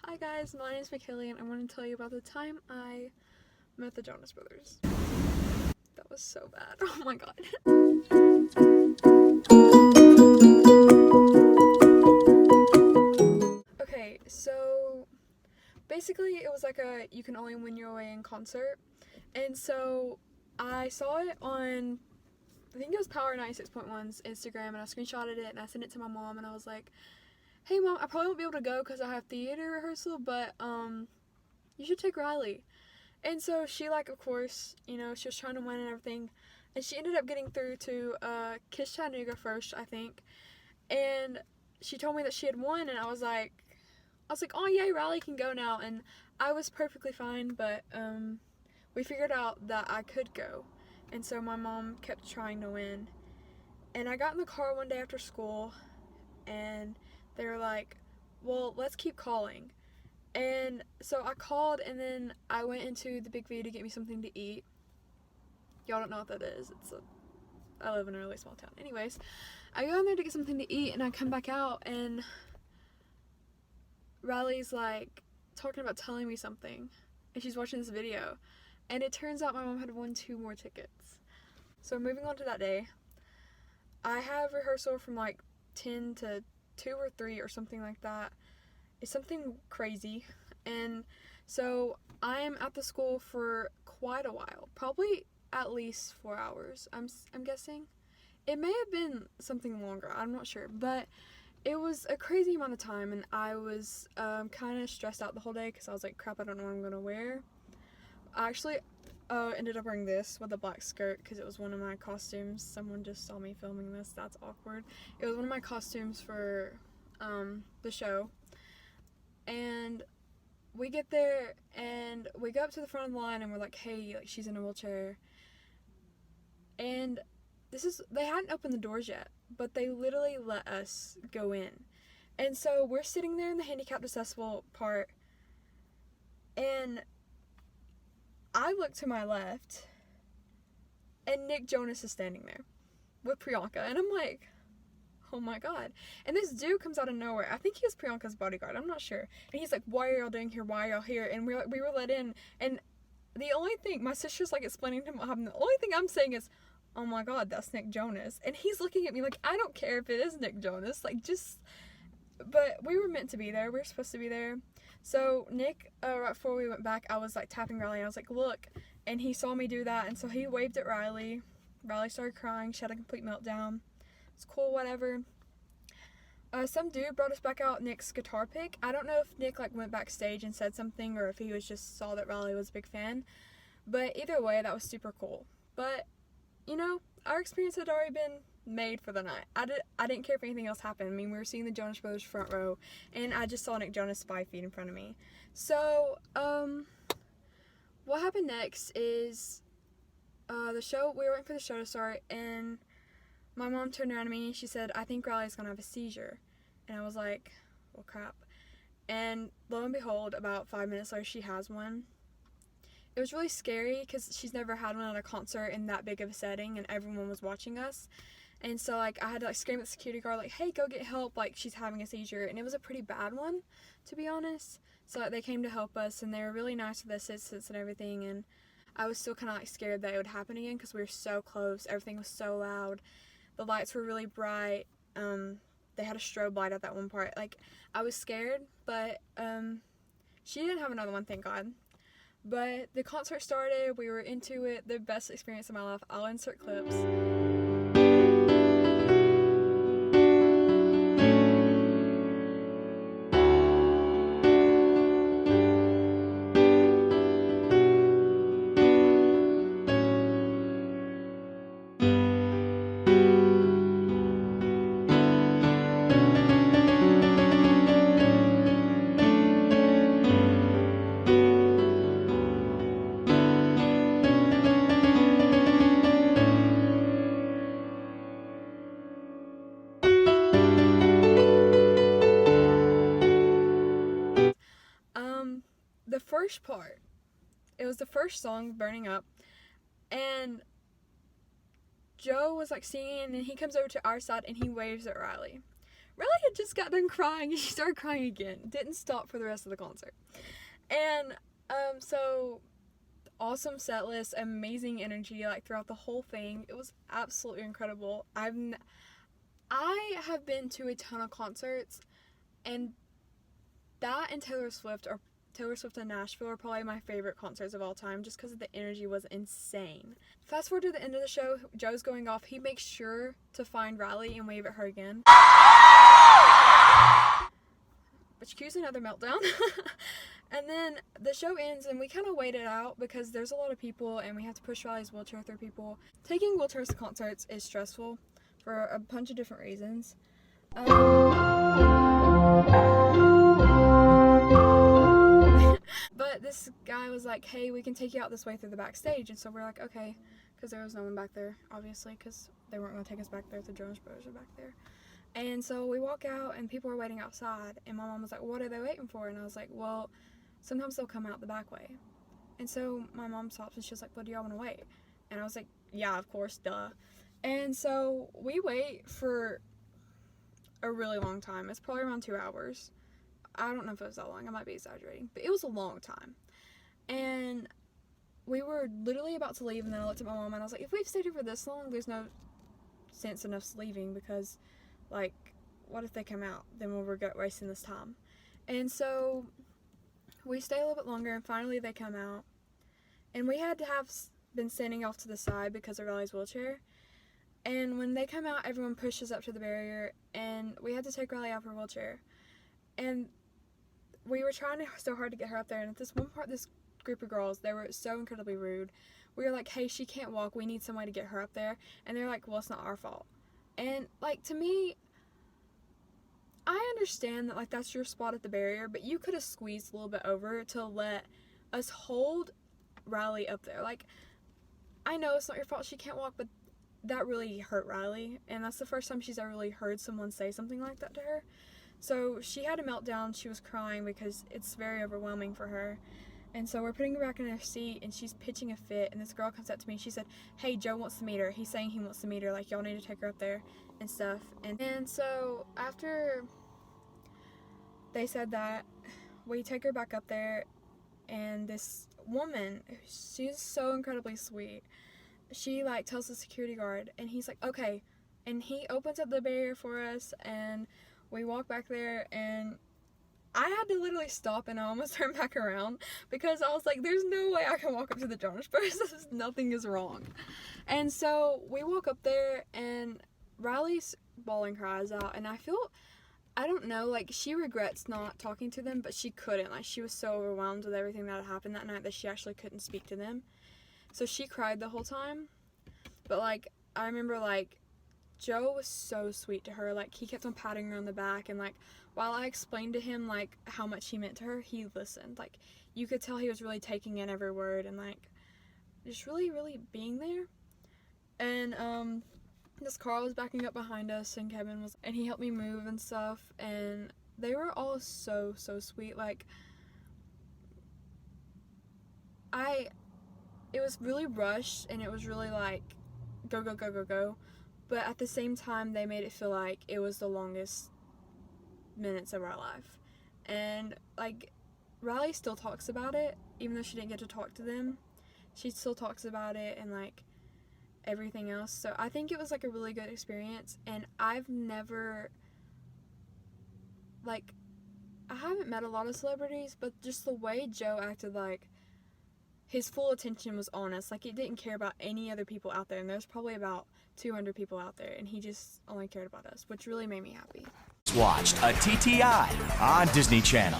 Hi guys, my name is Makayley and I want to tell you about the time I met the Jonas Brothers. That was so bad. Oh my god. Okay, so basically it was like a you can only win your way in concert. And so I saw it on, I think it was Power 96.1's Instagram, and I screenshotted it and I sent it to my mom and I was like, hey mom, I probably won't be able to go because I have theater rehearsal, but you should take Riley. And so she, like, of course, you know, she was trying to win and everything, and she ended up getting through to Kiss Chattanooga first, I think. And she told me that she had won, and I was like, oh yay, Riley can go now. And I was perfectly fine, but we figured out that I could go, and so my mom kept trying to win. And I got in the car one day after school, and they were like, well, let's keep calling. And so I called, and then I went into the Big V to get me something to eat. Y'all don't know what that is. I live in a really small town. Anyways, I go in there to get something to eat, and I come back out, and Riley's like talking about telling me something, and she's watching this video. And it turns out my mom had won 2 more tickets. So moving on to that day, I have rehearsal from like 10 to 2 or 3 or something like that. It's something crazy. And so I am at the school for quite a while, probably at least 4 hours, I'm guessing. It may have been something longer, I'm not sure, but it was a crazy amount of time, and I was kind of stressed out the whole day because I was like, crap, I don't know what I'm going to wear. I actually ended up wearing this with a black skirt because it was one of my costumes. Someone just saw me filming this. That's awkward. It was one of my costumes for the show. And we get there, and we go up to the front of the line, and we're like, hey, like, she's in a wheelchair. And they hadn't opened the doors yet, but they literally let us go in. And so we're sitting there in the handicapped accessible part, and I look to my left, and Nick Jonas is standing there with Priyanka, and I'm like, oh my god. And this dude comes out of nowhere. I think he was Priyanka's bodyguard, I'm not sure. And he's like, why are y'all doing here? Why are y'all here? And we were let in, and the only thing, my sister's like explaining to him what happened. The only thing I'm saying is, oh my god, that's Nick Jonas. And he's looking at me like, I don't care if it is Nick Jonas, like, just, but we were meant to be there. We were supposed to be there. So Nick, right before we went back, I was like tapping Riley, and I was like, look, and he saw me do that, and so he waved at Riley. Riley started crying. She had a complete meltdown. It's cool, whatever. Some dude brought us back out Nick's guitar pick. I don't know if Nick like went backstage and said something, or if he was just saw that Riley was a big fan. But either way, that was super cool. But, you know, our experience had already been made for the night. I didn't care if anything else happened. I mean, we were seeing the Jonas Brothers front row, and I just saw Nick Jonas 5 feet in front of me. So, what happened next is, we were waiting for the show to start, and my mom turned around to me, and she said, I think Riley's gonna have a seizure. And I was like, well, crap. And lo and behold, about 5 minutes later, she has one. It was really scary because she's never had one at a concert in that big of a setting, and everyone was watching us. And so, like, I had to, like, scream at the security guard, like, hey, go get help, like, she's having a seizure. And it was a pretty bad one, to be honest. So, like, they came to help us, and they were really nice with the assistants and everything. And I was still kind of, like, scared that it would happen again because we were so close. Everything was so loud. The lights were really bright. They had a strobe light at that one part. Like, I was scared, but she didn't have another one, thank God. But the concert started, we were into it, the best experience of my life. I'll insert clips. The first part, it was the first song, Burning Up, and Joe was like singing, and he comes over to our side and he waves at Riley. Riley had just got done crying and she started crying again. Didn't stop for the rest of the concert. And so awesome set list, amazing energy like throughout the whole thing. It was absolutely incredible. I have been to a ton of concerts, and that and Taylor Swift and Nashville are probably my favorite concerts of all time, just because the energy was insane. Fast forward to the end of the show, Joe's going off. He makes sure to find Riley and wave at her again, which cues another meltdown. And then the show ends, and we kind of wait it out because there's a lot of people and we have to push Riley's wheelchair through people. Taking wheelchairs to concerts is stressful for a bunch of different reasons. But this guy was like, hey, we can take you out this way through the backstage. And so we're like, okay, because there was no one back there, obviously, because they weren't going to take us back there. The Jonas Brothers are back there. And so we walk out, and people are waiting outside. And my mom was like, what are they waiting for? And I was like, well, sometimes they'll come out the back way. And so my mom stops, and she was like, well, do y'all want to wait? And I was like, yeah, of course, duh. And so we wait for a really long time. It's probably around 2 hours. I don't know if it was that long. I might be exaggerating. But it was a long time. And we were literally about to leave, and then I looked at my mom, and I was like, if we've stayed here for this long, there's no sense in us leaving, because, like, what if they come out? Then we'll regret wasting this time. And so we stay a little bit longer, and finally they come out. And we had to have been standing off to the side because of Riley's wheelchair. And when they come out, everyone pushes up to the barrier, and we had to take Riley out of her wheelchair. And we were trying so hard to get her up there, and at this one part, this group of girls, they were so incredibly rude. We were like, hey, she can't walk, we need some way to get her up there. And they're like, well, it's not our fault. And, like, to me, I understand that, like, that's your spot at the barrier, but you could have squeezed a little bit over to let us hold Riley up there. Like, I know it's not your fault she can't walk, but that really hurt Riley, and that's the first time she's ever really heard someone say something like that to her. So she had a meltdown. She was crying because it's very overwhelming for her. And so we're putting her back in her seat, and she's pitching a fit, and this girl comes up to me, and she said, hey, Joe wants to meet her. He's saying he wants to meet her, like, y'all need to take her up there and stuff. And so after they said that, we take her back up there, and this woman, she's so incredibly sweet, she, like, tells the security guard, and he's like, okay, and he opens up the barrier for us, and we walk back there, and I had to literally stop, and I almost turned back around because I was like, there's no way I can walk up to the Jonas Brothers. Nothing is wrong. And so we walk up there, and Riley's bawling her eyes out, and I don't know, like, she regrets not talking to them, but she couldn't. Like, she was so overwhelmed with everything that had happened that night that she actually couldn't speak to them. So she cried the whole time. But, like, I remember, like, Joe was so sweet to her. Like, he kept on patting her on the back, and, like, while I explained to him, like, how much he meant to her, he listened. Like, you could tell he was really taking in every word and, like, just really, really being there. And, this car was backing up behind us, and and he helped me move and stuff, and they were all so, so sweet. Like, it was really rushed, and it was really, like, go, go, go, go, go. But at the same time, they made it feel like it was the longest minutes of our life. And, like, Riley still talks about it, even though she didn't get to talk to them. She still talks about it and, like, everything else. So I think it was, like, a really good experience. And I've never, like, I haven't met a lot of celebrities, but just the way Joe acted, like, his full attention was on us. Like, he didn't care about any other people out there, and there's probably about 200 people out there, and he just only cared about us, which really made me happy. Watched a TTI on Disney Channel.